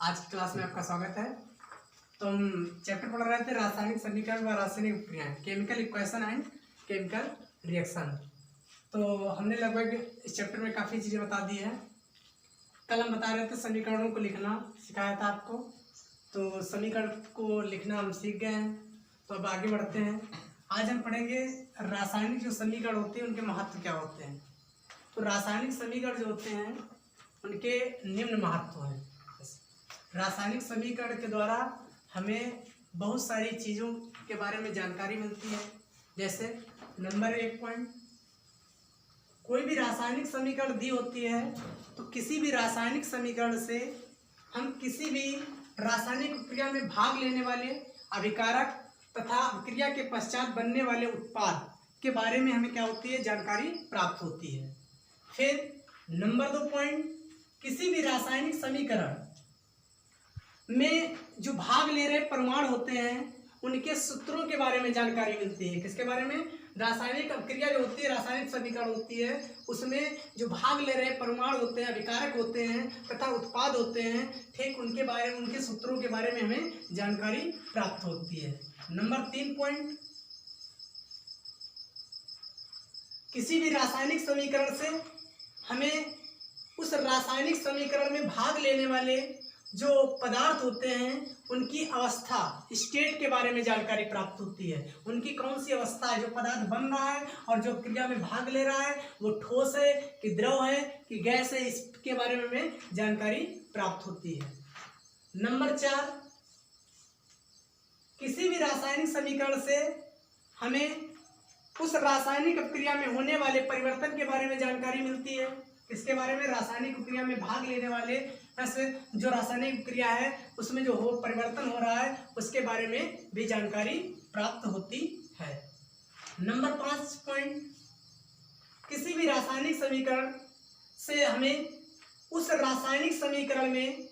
आज की क्लास में आपका स्वागत है। तो हम चैप्टर पढ़ रहे थे रासायनिक समीकरण व रासायनिक उपक्रियाएं, chemical equation and chemical reaction. तो हमने लगभग इस चैप्टर में काफ़ी चीज़ें बता दी है। कल हम बता रहे थे समीकरणों को लिखना सिखाया था आपको, तो समीकरण को लिखना हम सीख गए हैं। तो अब आगे बढ़ते हैं। आज हम पढ़ेंगे रासायनिक जो समीकरण होते हैं उनके महत्व क्या होते हैं। तो रासायनिक समीकरण जो होते हैं उनके निम्न महत्व हैं। रासायनिक समीकरण के द्वारा हमें बहुत सारी चीज़ों के बारे में जानकारी मिलती है। जैसे नंबर 1 पॉइंट, कोई भी रासायनिक समीकरण दी होती है तो किसी भी रासायनिक समीकरण से हम किसी भी रासायनिक क्रिया में भाग लेने वाले अभिकारक तथा क्रिया के पश्चात बनने वाले उत्पाद के बारे में हमें क्या होती है, जानकारी प्राप्त होती है। फिर नंबर 2 पॉइंट, किसी भी रासायनिक समीकरण में जो भाग ले रहे परमाणु होते हैं उनके सूत्रों के बारे में जानकारी मिलती है। किसके बारे में? रासायनिक अभिक्रिया जो होती है, रासायनिक समीकरण होती है, उसमें जो भाग ले रहे परमाणु होते हैं, अभिकारक होते हैं तथा उत्पाद होते हैं, ठीक उनके बारे में, उनके सूत्रों के बारे में हमें जानकारी प्राप्त होती है। नंबर 3 पॉइंट, किसी भी रासायनिक समीकरण से हमें उस रासायनिक समीकरण में भाग लेने वाले जो पदार्थ होते हैं उनकी अवस्था, स्टेट के बारे में जानकारी प्राप्त होती है। उनकी कौन सी अवस्था है, जो पदार्थ बन रहा है और जो क्रिया में भाग ले रहा है वो ठोस है कि द्रव है कि गैस है, इसके बारे में हमें जानकारी प्राप्त होती है। नंबर 4, किसी भी रासायनिक समीकरण से हमें उस रासायनिक अपक्रिया में होने वाले परिवर्तन के बारे में जानकारी मिलती है। इसके बारे में रासायनिक क्रिया में भाग लेने वाले जो रासायनिक क्रिया है उसमें जो परिवर्तन हो रहा है उसके बारे में भी जानकारी प्राप्त होती है। नंबर 5 पॉइंट, किसी भी रासायनिक समीकरण से हमें उस रासायनिक समीकरण में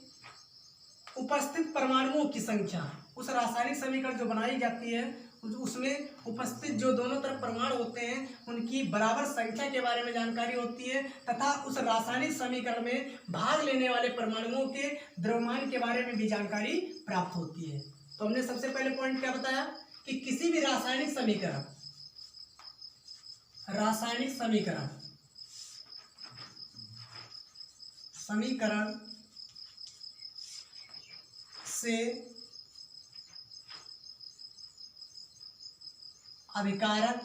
उपस्थित परमाणुओं की संख्या, उस रासायनिक समीकरण जो बनाई जाती है उसमें उपस्थित जो दोनों तरफ परमाणु होते हैं उनकी बराबर संख्या के बारे में जानकारी होती है तथा उस रासायनिक समीकरण में भाग लेने वाले परमाणुओं के द्रव्यमान के बारे में भी जानकारी प्राप्त होती है। तो हमने सबसे पहले पॉइंट क्या बताया कि किसी भी रासायनिक समीकरण से अभिकारक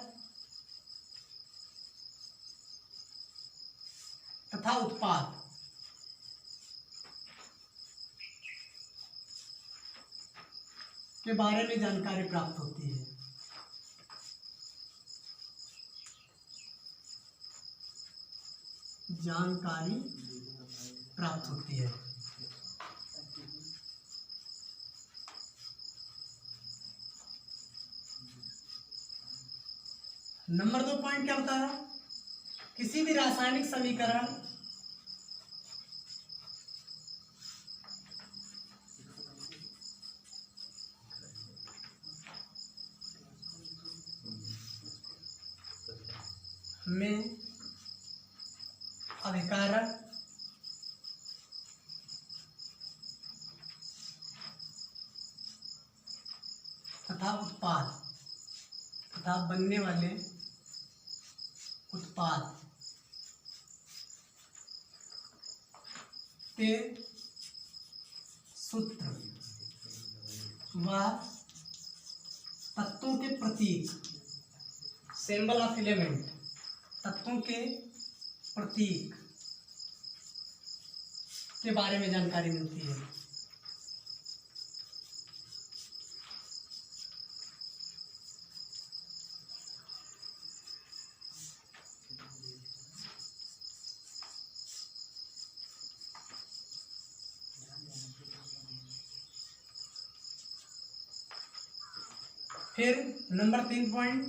तथा उत्पाद के बारे में जानकारी प्राप्त होती है। नंबर 2 पॉइंट क्या बताया? किसी भी रासायनिक समीकरण में अभिकारक तथा उत्पाद तथा बनने वाले उत्पाद के सूत्र व तत्वों के प्रतीक, सिंबल ऑफ एलिमेंट, तत्वों के प्रतीक के बारे में जानकारी मिलती है। फिर नंबर 3 पॉइंट,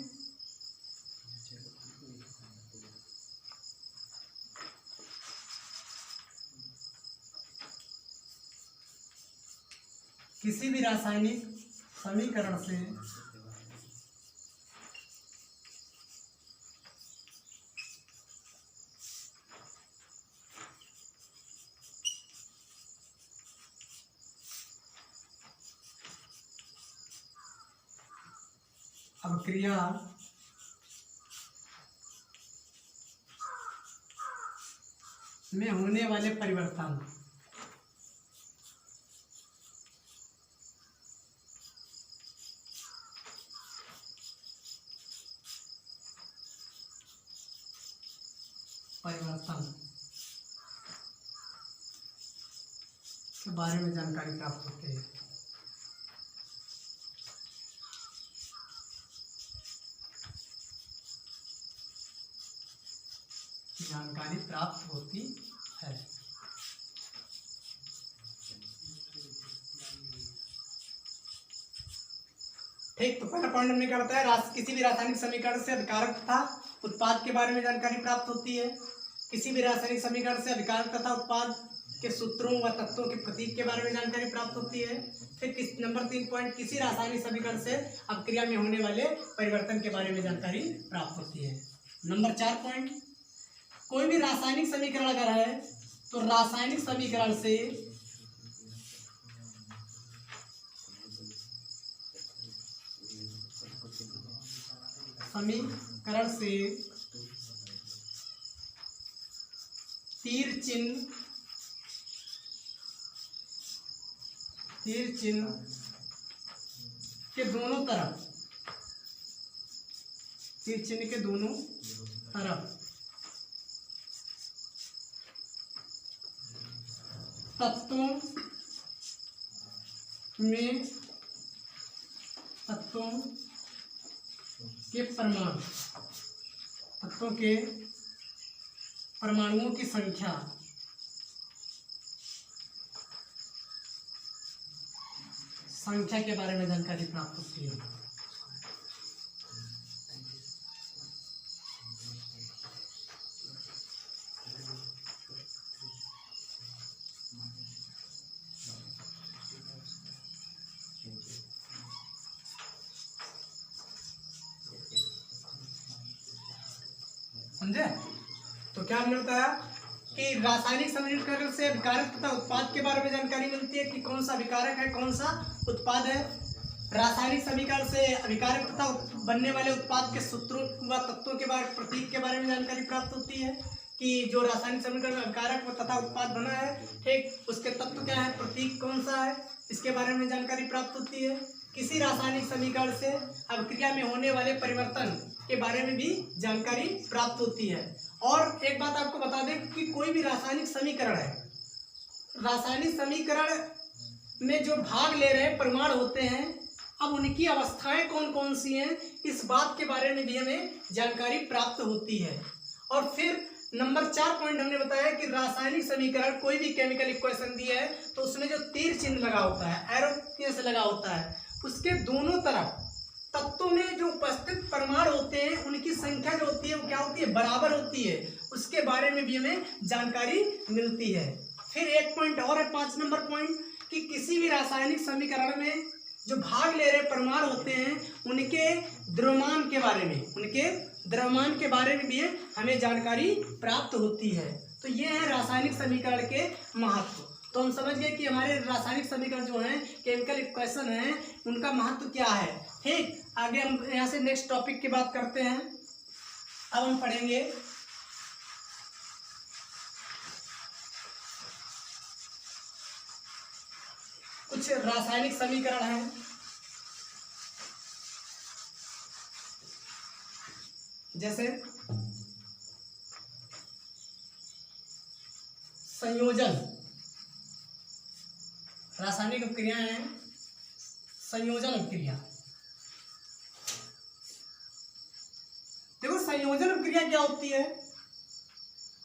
किसी भी रासायनिक समीकरण से अभिक्रिया में होने वाले परिवर्तन के बारे में जानकारी प्राप्त होती है। जानकारी प्राप्त होती है। ठीक, तो पहला पॉइंट हमने क्या बताया, किसी भी रासायनिक समीकरण से अभिकारक तथा उत्पाद के बारे में जानकारी प्राप्त होती है। किसी भी रासायनिक समीकरण से अभिकारक तथा उत्पाद के सूत्रों व तत्वों के प्रतीक के बारे में जानकारी प्राप्त होती है। फिर नंबर 3 पॉइंट, किसी रासायनिक समीकरण से अपक्रिया में होने वाले परिवर्तन के बारे में जानकारी प्राप्त होती है। नंबर 4 पॉइंट, कोई भी रासायनिक समीकरण अगर है तो रासायनिक समीकरण से तीर चिन्ह के दोनों तरफ, तीर चिन्ह के दोनों तरफ तत्वों के परमाणुओं की संख्या के बारे में जानकारी प्राप्त होती है। समझे? तो क्या हमने बताया कि रासायनिक समीकरण से अभिकारक तथा उत्पाद के बारे में जानकारी मिलती है कि कौन सा अभिकारक है, कौन सा उत्पाद है। रासायनिक समीकरण से अभिकारक तथा बनने वाले उत्पाद के सूत्रों व तत्वों के बारे, प्रतीक के बारे में जानकारी प्राप्त होती है कि जो रासायनिक समीकरण में अभिकारक तथा उत्पाद बना है, ठीक, उसके तत्व क्या है, प्रतीक कौन सा है, इसके बारे में जानकारी प्राप्त होती है। किसी रासायनिक समीकरण से अभिक्रिया में होने वाले परिवर्तन के बारे में भी जानकारी प्राप्त होती है। और एक बात आपको बता दें कि कोई भी रासायनिक समीकरण है, रासायनिक समीकरण में जो भाग ले रहे परमाणु होते हैं, अब उनकी अवस्थाएं कौन कौन सी हैं, इस बात के बारे में भी हमें जानकारी प्राप्त होती है। और फिर नंबर 4 पॉइंट हमने बताया कि रासायनिक समीकरण, कोई भी केमिकल इक्वेशन दिया है तो उसमें जो तीर चिन्ह लगा होता है, एरो से लगा होता है, उसके दोनों तरफ तत्वों में जो उपस्थित परमाणु होते हैं उनकी संख्या जो होती है वो क्या होती है, बराबर होती है। उसके बारे में भी हमें जानकारी मिलती है। फिर एक पॉइंट और है, 5 नंबर पॉइंट, कि किसी भी रासायनिक समीकरण में जो भाग ले रहे परमाणु होते हैं उनके द्रव्यमान के बारे में भी हमें जानकारी प्राप्त होती है। तो ये है रासायनिक समीकरण के महत्व। तो हम समझ गए कि हमारे रासायनिक समीकरण जो हैं, केमिकल इक्वेशन हैं, उनका महत्व क्या है। ठीक, आगे हम यहाँ से नेक्स्ट टॉपिक की बात करते हैं। अब हम पढ़ेंगे कुछ रासायनिक समीकरण हैं, जैसे संयोजन। रासायनिक अपक्रियाएं हैं संयोजन अपक्रिया। देखो, संयोजन अपक्रिया क्या होती है,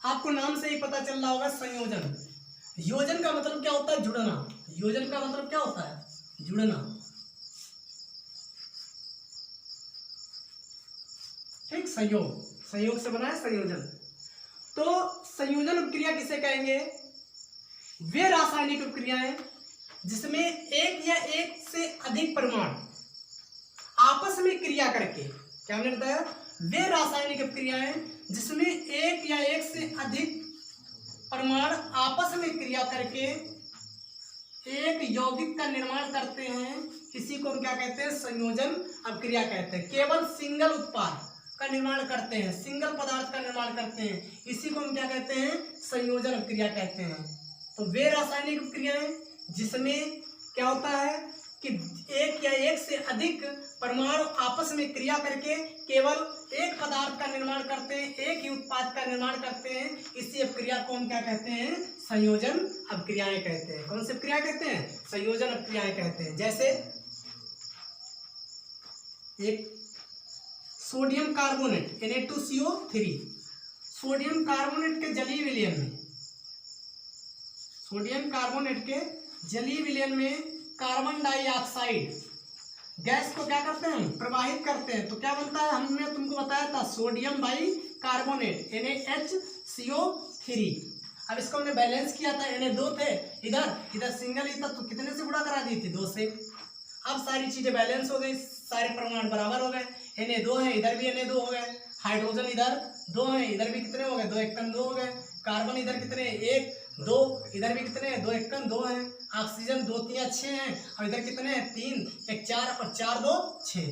आपको नाम से ही पता चल रहा होगा। संयोजन, योजन का मतलब क्या होता है, जुड़ना। योजन का मतलब क्या होता है, जुड़ना। ठीक, संयोग से बना है संयोजन। तो संयोजन अपक्रिया किसे कहेंगे, वे रासायनिक अपक्रियाएं जिसमें एक या एक से अधिक परमाणु आपस में क्रिया करके, क्या हमने बताया, वे रासायनिक अपक्रियाएं जिसमें एक या एक से अधिक परमाणु आपस में क्रिया करके एक यौगिक का निर्माण करते हैं, इसी को हम क्या कहते हैं, संयोजन अभिक्रिया कहते हैं। केवल सिंगल उत्पाद का निर्माण करते हैं, सिंगल पदार्थ का निर्माण करते हैं, इसी को हम क्या कहते हैं, संयोजन अभिक्रिया कहते हैं। तो वे रासायनिक अभिक्रियाएं जिसमें क्या होता है कि एक या एक से अधिक परमाणु आपस में क्रिया करके केवल एक पदार्थ का निर्माण करते हैं, एक ही उत्पाद का निर्माण करते हैं, इसी अभिक्रिया को हम क्या कहते हैं, संयोजन अभिक्रियाएं कहते हैं। कौन सी अभिक्रिया कहते हैं, संयोजन अभिक्रियाएं कहते हैं। जैसे एक sodium carbonate Na2CO3, sodium carbonate के जलीय विलयन में, सोडियम कार्बोनेट के जलीय विलयन में कार्बन डाइऑक्साइड गैस को क्या करते हैं, हम प्रवाहित करते हैं, तो क्या बनता है, हमने तुमको बताया था सोडियम बाई कार्बोनेट NaHCO3। अब इसको हमने बैलेंस किया था, Na2 थे, इधर सिंगल ही था, तो कितने से गुणा करा दी थी, 2 से। अब सारी चीजें बैलेंस हो गई, सारे परमाणु बराबर हो गए, Na2 है, इधर भी Na2 हो गए, हाइड्रोजन इधर 2 है, इधर भी कितने हो गए, 2 एकम 2 हो गए, कार्बन इधर कितने, 1 2, इधर भी कितने, 2 एकम 2 है, ऑक्सीजन 2 3 6 हैं, और इधर कितने हैं, 3 1 4 और 4 2 6।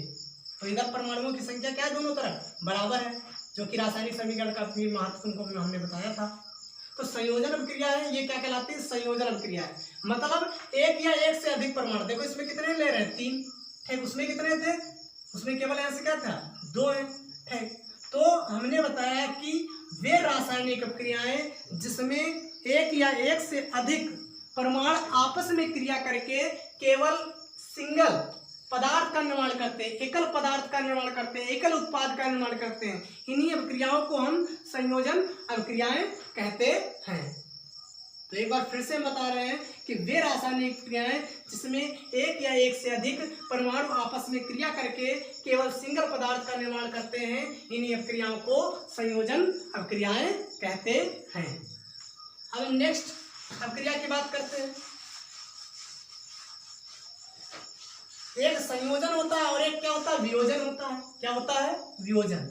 तो इधर परमाणुओं की संख्या क्या है, दोनों तरफ बराबर है, जो कि रासायनिक समीकरण का भी महत्व तुमको हमने बताया था। तो संयोजन अभिक्रिया है, ये क्या कहलाती है, संयोजन अभिक्रिया है। मतलब एक या एक से अधिक परमाणु, देखो इसमें कितने ले रहे हैं, 3, ठीक, उसमें कितने थे, उसमें केवल ऐसे क्या था, 2 है, ठीक। तो हमने बताया कि वे रासायनिक अभिक्रियाएं जिसमें एक या एक से अधिक परमाणु आपस में क्रिया करके केवल सिंगल पदार्थ का निर्माण करते हैं, एकल पदार्थ का निर्माण करते हैं, एकल उत्पाद का निर्माण करते हैं, इन्हीं अभिक्रियाओं को हम संयोजन अभिक्रियाएं कहते हैं। तो एक बार फिर से बता रहे हैं कि वे रासायनिक क्रियाएं जिसमें एक या एक से अधिक परमाणु आपस में क्रिया करके केवल सिंगल पदार्थ का निर्माण करते हैं, इन्हीं अभिक्रियाओं को संयोजन अभिक्रियाएं कहते हैं। अब हम नेक्स्ट अभिक्रिया की बात करते हैं। एक संयोजन होता है और एक क्या होता है, वियोजन होता है। क्या होता है, वियोजन।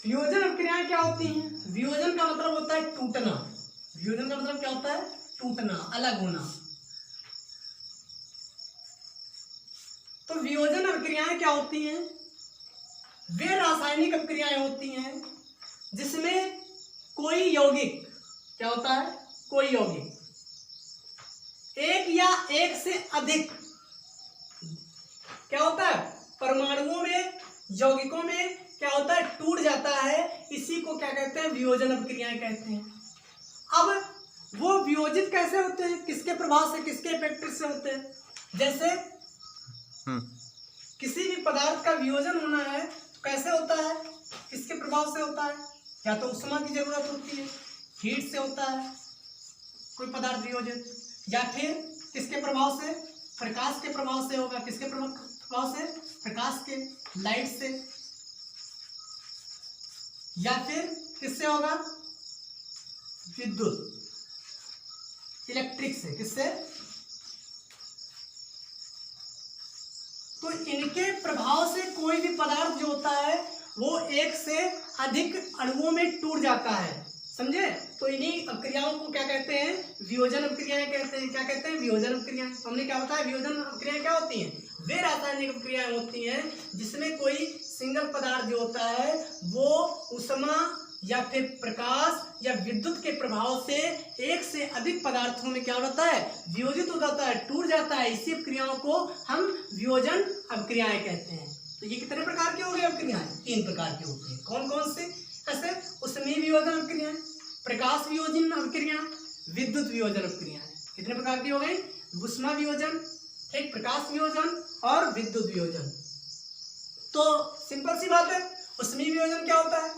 वियोजन अभिक्रियाएं क्या होती हैं, वियोजन का मतलब होता है टूटना। वियोजन का मतलब क्या होता है, टूटना, अलग होना। तो वियोजन अभिक्रियाएं क्या होती हैं, वे रासायनिक अभिक्रियाएं होती हैं जिसमें कोई यौगिक, क्या होता है, कोई यौगिक एक या एक से अधिक क्या होता है, परमाणुओं में, यौगिकों में क्या होता है, टूट जाता है, इसी को क्या कहते हैं, वियोजन अभिक्रियाएं कहते हैं। अब वो वियोजित कैसे होते हैं, किसके प्रभाव से, किसके इफेक्ट से होते हैं। जैसे किसी भी पदार्थ का वियोजन होना है तो कैसे होता है, किसके प्रभाव से होता है, या तो उष्मा की जरूरत होती है, हीट से होता है कोई पदार्थ वियोजित, या फिर किसके प्रभाव से, प्रकाश के प्रभाव से होगा। किसके प्रभाव से, प्रकाश के, लाइट से, या फिर किससे होगा, विद्युत, इलेक्ट्रिक से, किससे। तो इनके प्रभाव से कोई भी पदार्थ जो होता है वो एक से अधिक अणुओं में टूट जाता है, समझे। तो इन्हीं अभिक्रियाओं को क्या कहते हैं, वियोजन अभिक्रियाएं कहते हैं। क्या कहते हैं, वियोजन अभिक्रियाएं। तो हमने क्या बताया, वियोजन अभिक्रियाएं क्या होती हैं, वे रासायनिक अभिक्रियाएं होती हैं जिसमें कोई सिंगल पदार्थ जो होता है वो ऊष्मा या फिर प्रकाश या विद्युत के प्रभाव से एक से अधिक पदार्थों में क्या होता है, वियोजित हो जाता है, टूट जाता है। इसी अभिक्रियाओं को हम वियोजन अभिक्रियाएं कहते हैं। तो ये कितने प्रकार की हो गई अभिक्रियाएं, 3 प्रकार की होती है। कौन कौन से, ऐसे ऊष्मीय वियोजन अभिक्रियाएं, प्रकाश वियोजन अभिक्रियाएं, विद्युत वियोजन अभिक्रियाएं। कितने प्रकार की हो गई, ऊष्मा वियोजन, एक प्रकाश वियोजन और विद्युत वियोजन। तो सिंपल सी बात है, ऊष्मीय वियोजन क्या होता है,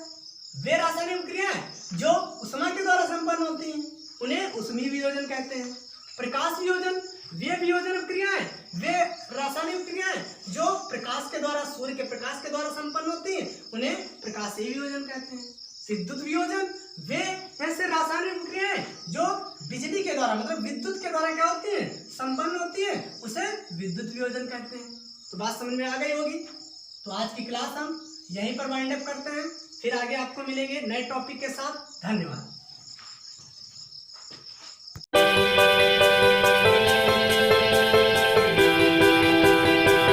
वे रासायनिक अभिक्रियाएं जो ऊष्मा के द्वारा संपन्न होती हैं उन्हें ऊष्मीय वियोजन कहते हैं। प्रकाश वियोजन, वे वियोजन अभिक्रियाएं, वे रासायनिक अभिक्रियाएं जो प्रकाश के द्वारा, सूर्य के प्रकाश के द्वारा संपन्न होती हैं उन्हें प्रकाशीय वियोजन कहते हैं। विद्युत वियोजन, वे ऐसे रासायनिक अभिक्रियाएं जो बिजली के द्वारा, मतलब विद्युत के द्वारा क्या होती हैं, संपन्न होती है उसे विद्युत वियोजन कहते हैं। तो बात समझ में आ गई होगी। तो आज की क्लास हम यहीं पर वाइंड अप करते हैं, फिर आगे आपको मिलेंगे नए टॉपिक के साथ। धन्यवाद।